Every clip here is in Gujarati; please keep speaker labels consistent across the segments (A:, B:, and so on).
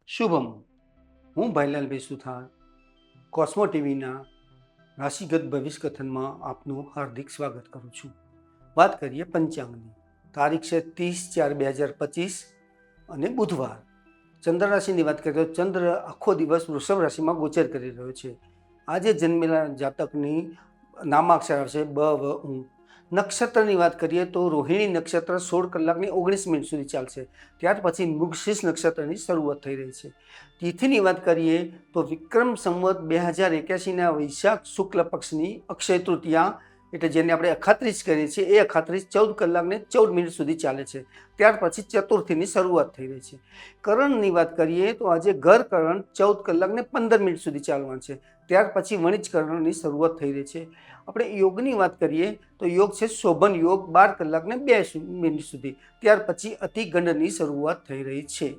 A: શુભમ, હું ભાઈલાલ બેસુથાર કોસ્મો ટીવીના રાશિગત ભવિષ્ય કથનમાં આપનું હાર્દિક સ્વાગત કરું છું. વાત કરીએ પંચાંગની. તારીખ છે 30/4/2025 અને બુધવાર. ચંદ્ર રાશિની વાત કરીએ તો ચંદ્ર આખો દિવસ વૃષભ રાશિમાં ગોચર કરી રહ્યો છે. આજે જન્મેલા જાતકની નામાક્ષર આવશે બ વ ઉ. નક્ષત્રની વાત કરીએ તો રોહિણી નક્ષત્ર 16 કલાકની 19 મિનિટ સુધી ચાલશે. ત્યાર પછી મૃગશીર્ષ નક્ષત્રની શરૂઆત થઈ રહી છે. તિથિની વાત કરીએ તો વિક્રમ સંવત 2081ના વૈશાખ શુક્લ પક્ષની અક્ષય તૃતીયા, એટલે જેને આપણે અખાત્રીજ કહીએ છીએ, એ અખાત્રીજ 14 કલાકને 14 મિનિટ સુધી ચાલે છે. ત્યાર પછી ચતુર્થીની શરૂઆત થઈ રહી છે. કરણની વાત કરીએ તો આજે ઘર કરણ 14 કલાકને 15 મિનિટ સુધી ચાલવાનું છે. ત્યાર પછી વણિજ કરણની શરૂઆત થઈ રહી છે. આપણે યોગની વાત કરીએ તો યોગ છે શોભન યોગ 12 કલાકને 2 મિનિટ સુધી. ત્યાર પછી અતિગંડની શરૂઆત થઈ રહી છે.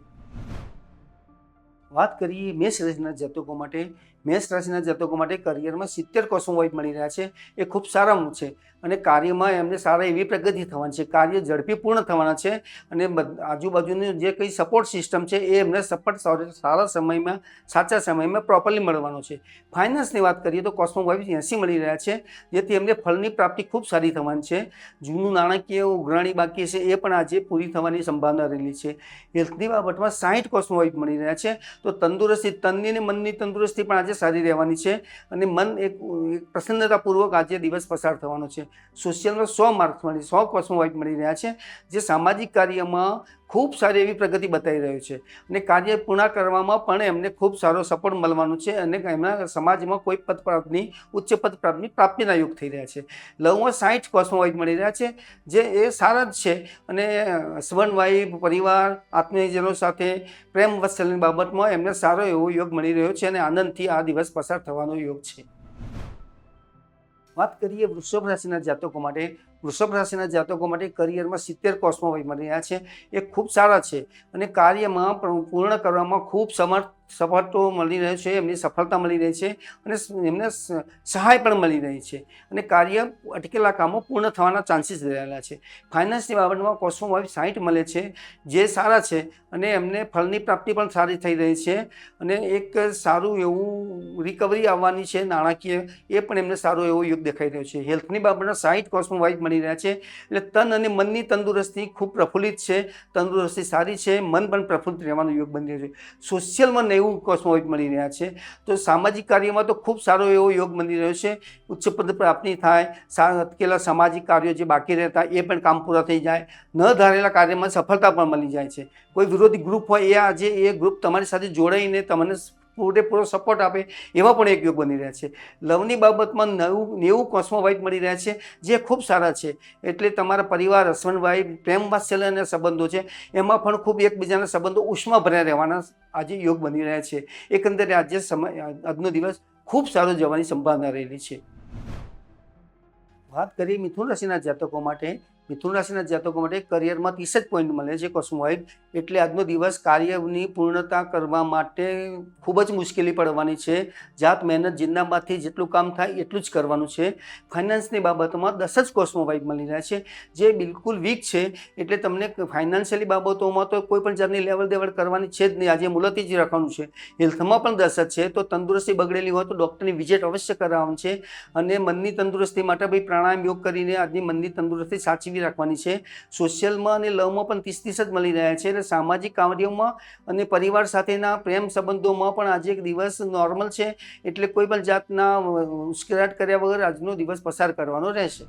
A: વાત કરીએ મેષ રાશિના જાતકો માટે. મેષ રાશિના જાતકો માટે કરિયરમાં 70 કોસ્મોવાઇટ મળી રહ્યા છે. એ ખૂબ સારામાં છે અને કાર્યમાં એમને સારા એવી પ્રગતિ થવાની છે. કાર્ય ઝડપી પૂર્ણ થવાના છે અને આજુબાજુની જે કંઈ સપોર્ટ સિસ્ટમ છે એ એમને સપોર્ટ સારા સમયમાં, સાચા સમયમાં પ્રોપરલી મળવાનો છે. ફાઇનાન્સની વાત કરીએ તો કોસ્મોવાઇટ 80 મળી રહ્યા છે, જેથી એમને ફળની પ્રાપ્તિ ખૂબ સારી થવાની છે. જૂનું નાણાકીય ઉઘરાણી બાકી છે એ પણ આજે પૂરી થવાની સંભાવના રહેલી છે. હેલ્થની બાબતમાં 60 કોસ્મોવાઇટ મળી રહ્યા છે. તો તંદુરસ્તી, તનની અને મનની તંદુરસ્તી પણ આજે સારી રહેવાની છે અને મન એક પ્રસન્નતાપૂર્વક આજે દિવસ પસાર થવાનો છે. સોશિયલમાં 100 માર્ક્સ 100 કોસ્મોવાઇટ મળી રહ્યા છે, જે સામાજિક કાર્યમાં ખૂબ સારી એવી પ્રગતિ બતાવી રહ્યું છે અને કાર્ય પૂર્ણ કરવામાં પણ એમને ખૂબ સારો સપોર્ટ મળવાનો છે અને એમના સમાજમાં કોઈ પદ પ્રાપ્તિની, ઉચ્ચ પદ પ્રાપ્તિના યોગ થઈ રહ્યા છે. લવમાં 60 કોસ્મોવાઇટ મળી રહ્યા છે, જે એ સારા જ છે અને હસબન્ડ વાઈફ, પરિવાર, આત્મીયજનો સાથે પ્રેમ વત્સલની બાબતમાં એમને સારો એવો યોગ મળી રહ્યો છે અને આનંદથી આ દિવસ પસાર થવાનો યોગ છે. વાત કરીએ વૃષભ રાશિના જાતકો માટે. વૃષભ રાશિના જાતકો માટે કરિયરમાં 70 કોસ્મોવાઇટ મળી રહ્યા છે. એ ખૂબ સારા છે અને કાર્યમાં પૂર્ણ કરવામાં ખૂબ સફળતા મળી રહે છે. એમની સફળતા મળી રહી છે અને એમને સહાય પણ મળી રહી છે અને કાર્ય અટકેલા કામો પૂર્ણ થવાના ચાન્સીસ રહેલા છે. ફાઇનાન્સની બાબતમાં કોસ્મોવાઇટ 60 મળે છે, જે સારા છે અને એમને ફળની પ્રાપ્તિ પણ સારી થઈ રહી છે અને એક સારું એવું રિકવરી આવવાની છે નાણાકીય, એ પણ એમને સારો એવો યોગ દેખાઈ રહ્યો છે. હેલ્થની બાબતમાં 60 કોસ્મોવાઇટ મળી રહ્યા છે, એટલે તન અને મનની તંદુરસ્તી ખૂબ પ્રફુલ્લિત છે, તંદુરસ્તી સારી છે, મન પણ પ્રફુલ્લિત રહેવાનો યોગ બની રહ્યો છે. સોશિયલમાં 90 કોસ્મોવાઇટ મળી રહ્યા છે, તો સામાજિક કાર્યમાં તો ખૂબ સારો એવો યોગ બની રહ્યો છે. ઉચ્ચ પદ પ્રાપ્તિ થાય, અટકેલા સામાજિક કાર્યો જે બાકી રહેતા એ પણ કામ પૂરા થઈ જાય, ન ધારેલા કાર્યમાં સફળતા પણ મળી જાય છે. કોઈ વિરોધી ગ્રુપ હોય એ આજે એ ગ્રુપ તમારી સાથે જોડાઈને તમને પૂરેપૂરો સપોર્ટ આપે, એવા પણ એક યોગ બની રહ્યા છે. લવની બાબતમાં 90 કોસ્મોવાઇટ મળી રહ્યા છે, જે ખૂબ સારા છે. એટલે તમારા પરિવાર, હસબન્ડ વાઈફ, પ્રેમ વાત્સલ્યના સંબંધો છે એમાં પણ ખૂબ એકબીજાના સંબંધો ઉષ્માભર્યા રહેવાના આજે યોગ બની રહ્યા છે. એકંદરે આજે આજનો દિવસ ખૂબ સારો જવાની સંભાવના રહેલી છે. વાત કરીએ મિથુન રાશિના જાતકો માટે. મિથુન રાશિના જાતકો માટે કરિયરમાં 30 જ પોઈન્ટ મળે છે કોસ્મોવાઇટ, એટલે આજનો દિવસ કાર્યની પૂર્ણતા કરવા માટે ખૂબ જ મુશ્કેલી પડવાની છે. જાત મહેનત જિંદાબાદથી જેટલું કામ થાય એટલું જ કરવાનું છે. ફાઇનાન્સની બાબતોમાં 10 જ કોસ્મોવાઇટ મળી રહ્યા છે, જે બિલકુલ વીક છે. એટલે તમને ફાઇનાન્શિયલી બાબતોમાં તો કોઈ પણ જાતની લેવલ દેવડ કરવાની છે જ નહીં, આજે મુલતવી જ રાખવાનું છે. હેલ્થમાં પણ 10 જ છે, તો તંદુરસ્તી બગડેલી હોય તો ડૉક્ટરની વિઝિટ અવશ્ય કરાવવાનું છે અને મનની તંદુરસ્તી માટે ભાઈ પ્રાણાયામ યોગ કરીને આજની મનની તંદુરસ્તી સાચવી રાખવાની છે. સોશિયલમાં અને લવમાં પણ 30 જ મળી રહ્યા છે, એટલે સામાજિક કાર્યોમાં અને પરિવાર સાથેના પ્રેમ સંબંધોમાં પણ આજે એક દિવસ નોર્મલ છે, એટલે કોઈ પણ જાતના ઉશ્કેરાટ કર્યા વગર આજનો દિવસ પસાર કરવાનો રહેશે.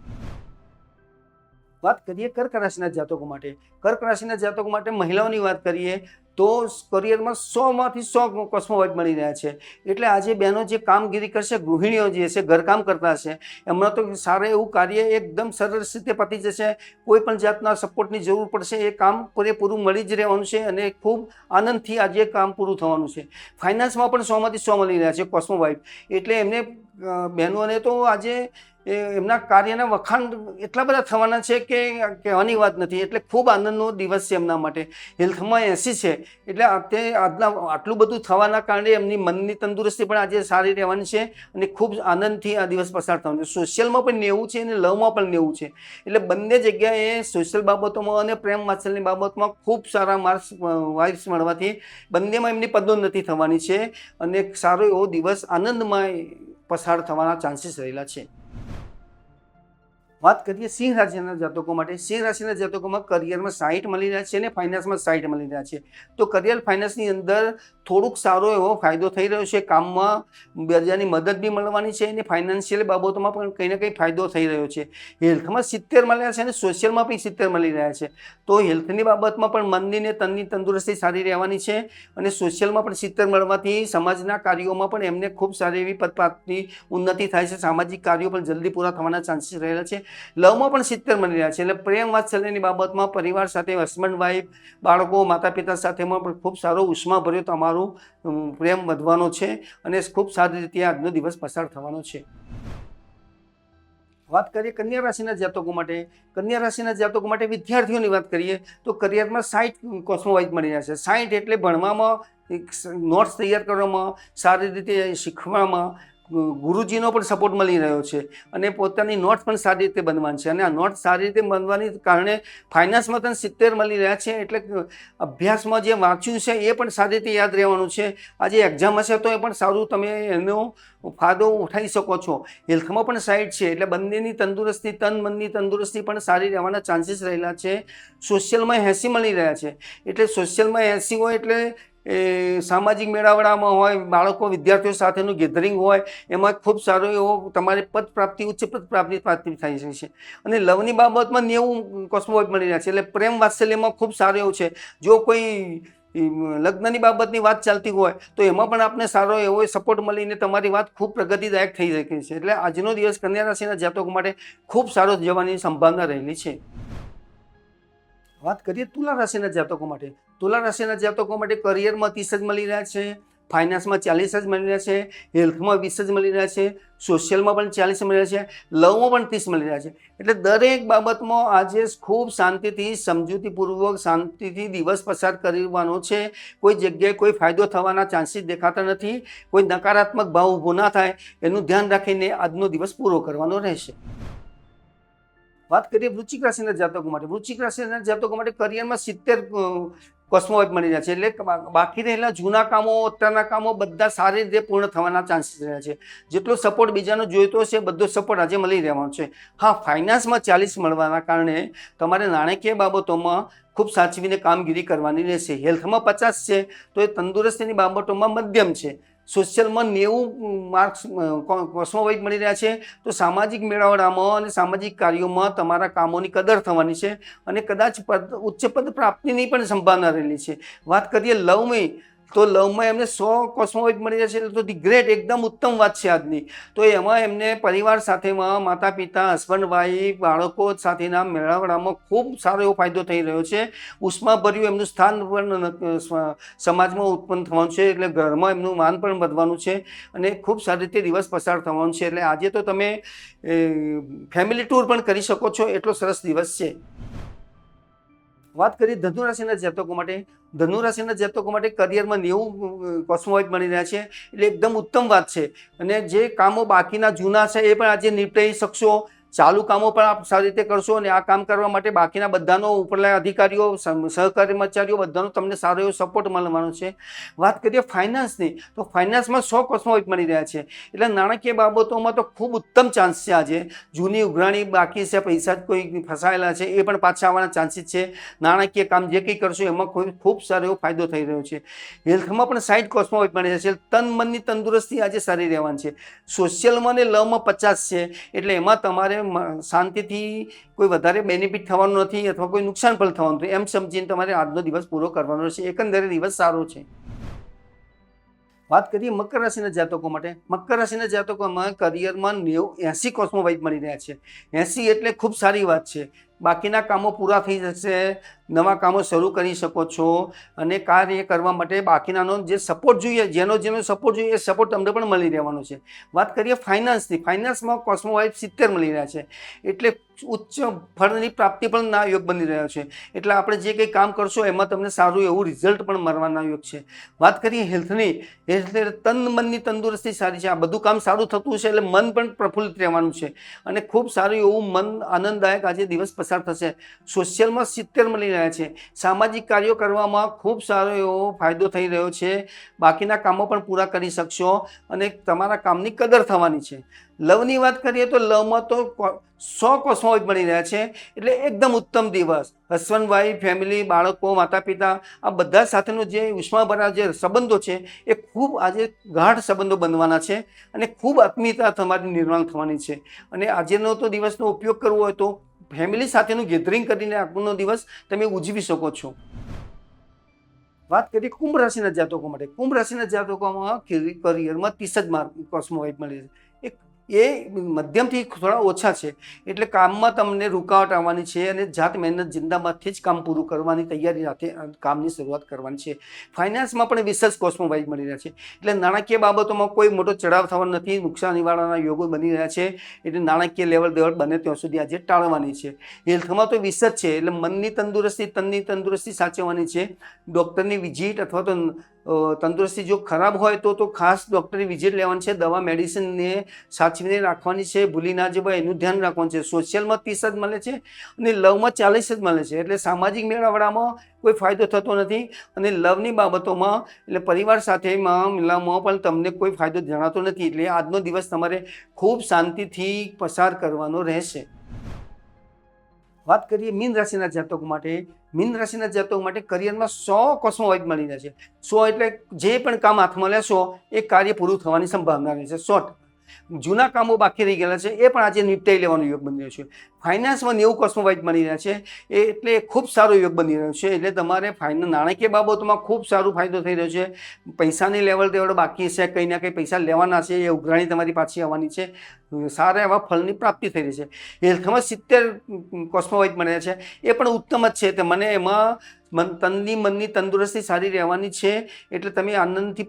A: વાત કરીએ કર્ક રાશિના જાતકો માટે. કર્ક રાશિના જાતકો માટે મહિલાઓની વાત કરીએ તો કરિયરમાં 100માંથી 100 કોસ્મોવાઇટ મળી રહ્યા છે, એટલે આજે બહેનો જે કામગીરી કરશે, ગૃહિણીઓ જે છે, ઘરકામ કરતા હશે, એમના તો સારું એવું કાર્ય એકદમ સરસ રીતે પતી જશે. કોઈ પણ જાતના સપોર્ટની જરૂર પડશે એ કામ પૂરેપૂરું મળી જ રહેવાનું છે અને ખૂબ આનંદથી આજે કામ પૂરું થવાનું છે. ફાઇનાન્સમાં પણ 100માંથી 100 મળી રહ્યા છે કોસ્મોવાઇટ, એટલે એમને બહેનોને તો આજે એમના કાર્યના વખાણ એટલા બધા થવાના છે કે કહેવાની વાત નથી, એટલે ખૂબ આનંદનો દિવસ છે એમના માટે. હેલ્થમાં 80 છે, એટલે આટલું બધું થવાના કારણે એમની મનની તંદુરસ્તી પણ આજે સારી રહેવાની છે અને ખૂબ આનંદથી આ દિવસ પસાર થવાનો છે. સોશિયલમાં પણ 90 છે અને લવમાં પણ 90 છે. એટલે બંને જગ્યાએ સોશિયલ બાબતોમાં અને પ્રેમ વાત્સલ્યની બાબતમાં ખૂબ સારા માર્ક્સ વાઇબ્સ મળવાથી બંનેમાં એમની પદોન્નતિ થવાની છે અને સારો એવો દિવસ આનંદમય પસાર થવાના ચાન્સીસ રહેલા છે. વાત કરીએ સિંહ રાશિના જાતકો માટે. સિંહ રાશિના જાતકોમાં કરિયરમાં 60 મળી રહ્યા છે અને ફાઇનાન્સમાં 60 મળી રહ્યા છે. તો કરિયર ફાઇનાન્સની અંદર થોડુંક સારો એવો ફાયદો થઈ રહ્યો છે. કામમાં બીજાની મદદ બી મળવાની છે અને ફાઇનાન્શિયલ બાબતોમાં પણ કંઈ ને કંઈ ફાયદો થઈ રહ્યો છે. હેલ્થમાં 70 મળ્યા છે અને સોશિયલમાં પણ 70 મળી રહ્યા છે. તો હેલ્થની બાબતમાં પણ મનની ને તનની તંદુરસ્તી સારી રહેવાની છે અને સોશિયલમાં પણ 70 મળવાથી સમાજના કાર્યોમાં પણ એમને ખૂબ સારી એવી પદપ્રાપ્તિ ઉન્નતિ થાય છે. સામાજિક કાર્યો પણ જલ્દી પૂરા થવાના ચાન્સીસ રહેલા છે. લવમાં પણ 70 મળી રહ્યા છે. એટલે પ્રેમ વાત્સલ્યની બાબતમાં પરિવાર સાથે હસબન્ડ વાઈફ બાળકો માતા પિતા સાથેમાં પણ ખૂબ સારો ઉષ્માભર્યો તમારું પ્રેમ વધવાનો છે અને ખૂબ સારી રીતે આજનો દિવસ પસાર થવાનો છે. વાત કરીએ કન્યા રાશિના જાતકો માટે. કન્યા રાશિના જાતકો માટે વિદ્યાર્થીઓની વાત કરીએ તો કરિયરમાં 60 કોસ્મોવાઇઝ મળી રહ્યા છે. 60 એટલે ભણવામાં, નોટ્સ તૈયાર કરવામાં, સારી રીતે શીખવામાં ગુરુજીનો પણ સપોર્ટ મળી રહ્યો છે અને પોતાની નોટ્સ પણ સારી રીતે બનવાની છે અને આ નોટ્સ સારી રીતે બનવાની કારણે ફાઇનાન્સમાં પણ 70 મળી રહ્યા છે. એટલે અભ્યાસમાં જે વાંચ્યું છે એ પણ સારી રીતે યાદ રહેવાનું છે. આજે એક્ઝામ હશે તો એ પણ સારું તમે એનો ફાયદો ઉઠાવી શકો છો. હેલ્થમાં પણ 60 છે એટલે બંનેની તંદુરસ્તી, તન મનની તંદુરસ્તી પણ સારી રહેવાના ચાન્સીસ રહેલા છે. સોશિયલમાં 80 મળી રહ્યા છે. એટલે સોશિયલમાં 80 હોય એટલે સામાજિક મેળાવડામાં હોય, બાળકો વિદ્યાર્થીઓ સાથેનું ગેધરિંગ હોય, એમાં ખૂબ સારો એવો તમારે પદ પ્રાપ્તિ, ઉચ્ચ પદ પ્રાપ્તિ થાય છે. અને લવની બાબતમાં 90 કોસ્મોવાઇઝ મળી રહ્યા છે. એટલે પ્રેમ વાત્સલ્યમાં ખૂબ સારું એવું છે. જો કોઈ લગ્નની બાબતની વાત ચાલતી હોય તો એમાં પણ આપને સારો એવો સપોર્ટ મળીને તમારી વાત ખૂબ પ્રગતિદાયક થઈ શકે છે. એટલે આજનો દિવસ કન્યા રાશિના જાતકો માટે ખૂબ સારો જવાની સંભાવના રહેલી છે. વાત કરીએ તુલા રાશિના જાતકો માટે. તુલા રાશિના જાતકો માટે કરિયરમાં 30 જ મળી રહ્યા છે, ફાઇનાન્સમાં 40 જ મળી રહ્યા છે, હેલ્થમાં 20 જ મળી રહ્યા છે, સોશિયલમાં પણ 40 મળી રહ્યા છે, લવમાં પણ 30 મળી રહ્યા છે. એટલે દરેક બાબતમાં આજે ખૂબ શાંતિથી, સમજૂતીપૂર્વક, શાંતિથી દિવસ પસાર કરવાનો છે. કોઈ જગ્યાએ કોઈ ફાયદો થવાના ચાન્સીસ દેખાતા નથી. કોઈ નકારાત્મક ભાવ ઊભો ના થાય એનું ધ્યાન રાખીને આજનો દિવસ પૂરો કરવાનો રહેશે. વાત કરીએ વૃશ્ચિક રાશિના જાતકો માટે. વૃશ્ચિક રાશિના જાતકો માટે કરિયરમાં 70 કોસ્મોવાઇઝ મળી રહ્યા છે. એટલે બાકી રહેલા જૂના કામો, અત્યારના કામો બધા સારી રીતે પૂર્ણ થવાના ચાન્સીસ રહ્યા છે. જેટલો સપોર્ટ બીજાનો જોઈતો છે બધો સપોર્ટ આજે મળી રહેવાનો છે. હા, ફાઇનાન્સમાં 40 મળવાના કારણે તમારે નાણાકીય બાબતોમાં ખૂબ સાચવીને કામગીરી કરવાની રહેશે. હેલ્થમાં 50 છે તો એ તંદુરસ્તીની બાબતોમાં મધ્યમ છે. સોશિયલમાં 90 માર્ક્સ કોસ્મોવાઇઝ મળી રહ્યા છે. તો સામાજિક મેળાવડામાં અને સામાજિક કાર્યોમાં તમારા કામોની કદર થવાની છે અને કદાચ ઉચ્ચ પદ પ્રાપ્તિની પણ સંભાવના રહેલી છે. વાત કરીએ લવની તો લવમાં એમને 100 કોસ્મોવાઇઝ મળી રહ્યા છે. એટલે તો ધી ગ્રેટ, એકદમ ઉત્તમ વાત છે આજની. તો એમાં એમને પરિવાર સાથેમાં માતા પિતા, હસબન્ડ વાઈફ, બાળકો સાથેના મેળાવડામાં ખૂબ સારો એવો ફાયદો થઈ રહ્યો છે. ઉષ્માભર્યું એમનું સ્થાન પણ સમાજમાં ઉત્પન્ન થવાનું છે. એટલે ઘરમાં એમનું માન પણ વધવાનું છે અને ખૂબ સારી રીતે દિવસ પસાર થવાનું છે. એટલે આજે તો તમે ફેમિલી ટૂર પણ કરી શકો છો, એટલો સરસ દિવસ છે. વાત કરીએ ધનુ રાશિના જાતકો માટે. ધનુ રાશિના જાતકો માટે કરિયરમાં 90 કોસ્મોવાઇઝ મળી રહ્યા છે. એટલે એકદમ ઉત્તમ વાત છે અને જે કામો બાકીના જૂના છે એ પણ આજે નિપટાઈ શકશો. ચાલુ કામો પણ આપ સારી રીતે કરશો અને આ કામ કરવા માટે બાકીના બધાનો ઉપરના અધિકારીઓ, સહકર્મચારીઓ બધાનો તમને સારો એવો સપોર્ટ મળવાનો છે. વાત કરીએ ફાઇનાન્સની તો ફાઇનાન્સમાં 100 કોસ્મોવાઇઝ મળી રહ્યા છે. એટલે નાણાકીય બાબતોમાં તો ખૂબ ઉત્તમ ચાન્સ છે. આજે જૂની ઉઘરાણી બાકી છે, પૈસા કોઈ ફસાયેલા છે એ પણ પાછા આવવાના ચાન્સીસ છે. નાણાકીય કામ જે કંઈ કરશો એમાં ખૂબ સારો એવો ફાયદો થઈ રહ્યો છે. હેલ્થમાં પણ 60 કોસ્મોવાઇઝ મળી રહ્યા છે. તન મનની તંદુરસ્તી આજે સારી રહેવાની છે. સોશિયલમાં અને લવમાં 50 છે. એટલે એમાં તમારે શાંતિથી કોઈ વધારે બેનિફિટ થવાનું નથી અથવા કોઈ નુકસાન પણ થવાનું નથી. એમ સમજીને તમારે આજનો દિવસ પૂરો કરવાનો છે. એકંદરે દિવસ સારો છે. વાત કરીએ મકર રાશિના જાતકો માટે. મકર રાશિના જાતકોમાં કરિયરમાં 80 કોસ્મોવાઇઝ મળી રહ્યા છે. 80 એટલે ખૂબ સારી વાત છે. બાકીના કામો પૂરા થઈ જશે, નવા કામો શરૂ કરી શકો છો અને કાર્ય કરવા માટે બાકીનાનો જે સપોર્ટ જોઈએ, જેનો સપોર્ટ જોઈએ એ સપોર્ટ તમને પણ મળી રહેવાનો છે. વાત કરીએ ફાઇનાન્સની, ફાઇનાન્સમાં કોસ્મોવાઇફ 70 મળી રહ્યા છે, એટલે ઉચ્ચ ફળની પ્રાપ્તિ પણ ના યોગ બની રહ્યો છે. એટલે આપણે જે કંઈ કામ કરશો એમાં તમને સારું એવું રિઝલ્ટ પણ મળવાના યોગ છે. વાત કરીએ હેલ્થની, તન મનની તંદુરસ્તી સારી છે. આ બધું કામ સારું થતું છે એટલે મન પણ પ્રફુલ્લિત રહેવાનું છે અને ખૂબ સારું એવું મન આનંદદાયક આજે દિવસ પસાર થશે. સોશિયલમાં 70 મળી રહ્યા છે. સામાજિક કાર્યો કરવામાં ખૂબ સારો એવો ફાયદો થઈ રહ્યો છે. બાકીના કામો પણ પૂરા કરી શકશો અને તમારા કામની કદર થવાની છે. લવની વાત કરીએ તો લવમાં તો 100 કોસ્મોવાઇફ મળી રહ્યા છે, એટલે એકદમ ઉત્તમ દિવસ. હસબન્ડ વાઈફ, ફેમિલી, બાળકો, માતા પિતા આ બધા સાથેનો જે ઉષ્માભરા જે સંબંધો છે એ ખૂબ આજે ગાઢ સંબંધો બનવાના છે અને ખૂબ આત્મીયતા તમારી નિર્માણ થવાની છે. અને આજનો તો દિવસનો ઉપયોગ કરવો હોય તો ફેમિલી સાથેનું ગેધરિંગ કરીને આજનો દિવસ તમે ઉજવી શકો છો. વાત કરીએ કુંભ રાશિના જાતકો માટે. કુંભ રાશિના જાતકોમાં કરિયરમાં 30 જ માર્ક કોસ્મોવાઇફ મળી છે. એ મધ્યમથી થોડા ઓછા છે, એટલે કામમાં તમને રૂકાવટ આવવાની છે અને જાત મહેનત જિંદાબાદથી જ કામ પૂરું કરવાની તૈયારી સાથે કામની શરૂઆત કરવાની છે. ફાઇનાન્સમાં પણ વિશેષ કોસ્મોવાઇફ મળી રહ્યા છે, એટલે નાણાકીય બાબતોમાં કોઈ મોટો ચઢાવ થવાનો નથી. નુકસાન નિવારણના યોગો બની રહ્યા છે, એટલે નાણાકીય લેવલ દેવડ બને ત્યાં સુધી આજે ટાળવાની છે. હેલ્થમાં તો વિશેષ છે, એટલે મનની તંદુરસ્તી, તનની તંદુરસ્તી સાચવવાની છે. ડૉક્ટરની વિઝિટ અથવા તો તંદુરસ્તી જો ખરાબ હોય તો ખાસ ડૉક્ટરની વિઝિટ લેવાની છે. દવા મેડિસિનને સાચવીને રાખવાની છે, ભૂલી ના જવાય એનું ધ્યાન રાખવાનું છે. સોશિયલમાં 30 જ મળે છે અને લવમાં 40 જ મળે છે, એટલે સામાજિક મેળાવડામાં કોઈ ફાયદો થતો નથી. અને લવની બાબતોમાં એટલે પરિવાર સાથેમાં મિલાવવામાં પણ તમને કોઈ ફાયદો જણાતો નથી, એટલે આજનો દિવસ તમારે ખૂબ શાંતિથી પસાર કરવાનો રહેશે. વાત કરીએ મીન રાશિના જાતકો માટે. મીન રાશિના જાતકો માટે કરિયરમાં 100 કોસ્મોવાઇફ મળી રહ્યા છે. 100 એટલે જે પણ કામ હાથમાં લેશો એ કાર્ય પૂરું થવાની સંભાવના રહે છે 100%. જૂના કામો બાકી રહી ગયેલા છે એ પણ આજે નિપટાઈ લેવાનો યોગ બની રહ્યો છે. ફાઇનાન્સમાં 90 કોસ્મોવાઇફ મળી રહ્યા છે, એટલે ખૂબ સારો યોગ બની રહ્યો છે. એટલે તમારે નાણાકીય બાબતોમાં ખૂબ સારો ફાયદો થઈ રહ્યો છે. પૈસાની લેવલ દેવડ બાકી છે, કંઈ ના કંઈ પૈસા લેવાના છે, એ ઉઘરાણી તમારી પાછી આવવાની છે. સારા એવા ફળની પ્રાપ્તિ થઈ રહી છે. હેલ્થમાં 70 કોસ્મોવાઇફ મળ્યા છે, એ પણ ઉત્તમ જ છે. તે મને એમાં તનની મનની તંદુરસ્તી સારી રહેવાની છે, એટલે તમે આનંદથી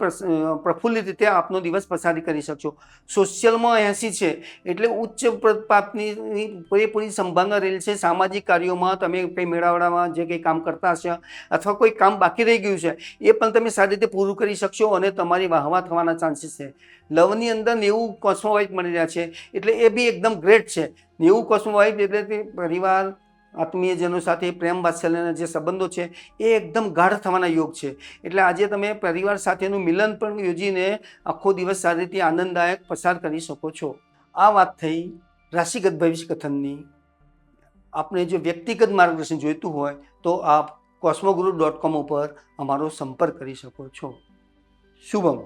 A: પ્રફુલ્લિત રીતે આપનો દિવસ પસાર કરી શકશો. સોશિયલમાં 80 છે, એટલે ઉચ્ચ પ્રાપ્તિની પૂરેપૂરી સંભાવના રહેલી છે. સામાજિક કાર્યોમાં તમે કંઈ મેળાવડામાં જે કંઈ કામ કરતા હશો અથવા કોઈ કામ બાકી રહી ગયું છે એ પણ તમે સારી રીતે પૂરું કરી શકશો અને તમારી વાહવા થવાના ચાન્સીસ છે. લવની અંદર 90 કોસ્મોવાઇફ મળી રહ્યા છે, એટલે એ બી એકદમ ગ્રેટ છે. 90 કોસ્મોવાઇફ એટલે તે પરિવાર, આત્મીયજનો સાથે પ્રેમ વાત્સલ્યના જે સંબંધો છે એ એકદમ ગાઢ થવાના યોગ છે. એટલે આજે તમે પરિવાર સાથેનું મિલન પણ યોજીને આખો દિવસ સારી રીતે આનંદદાયક પસાર કરી શકો છો. આ વાત થઈ રાશિગત ભવિષ્ય કથનની. આપણે જો વ્યક્તિગત માર્ગદર્શન જોઈતું હોય તો આપ cosmoguru.com ઉપર અમારો સંપર્ક કરી શકો છો. શુભમ.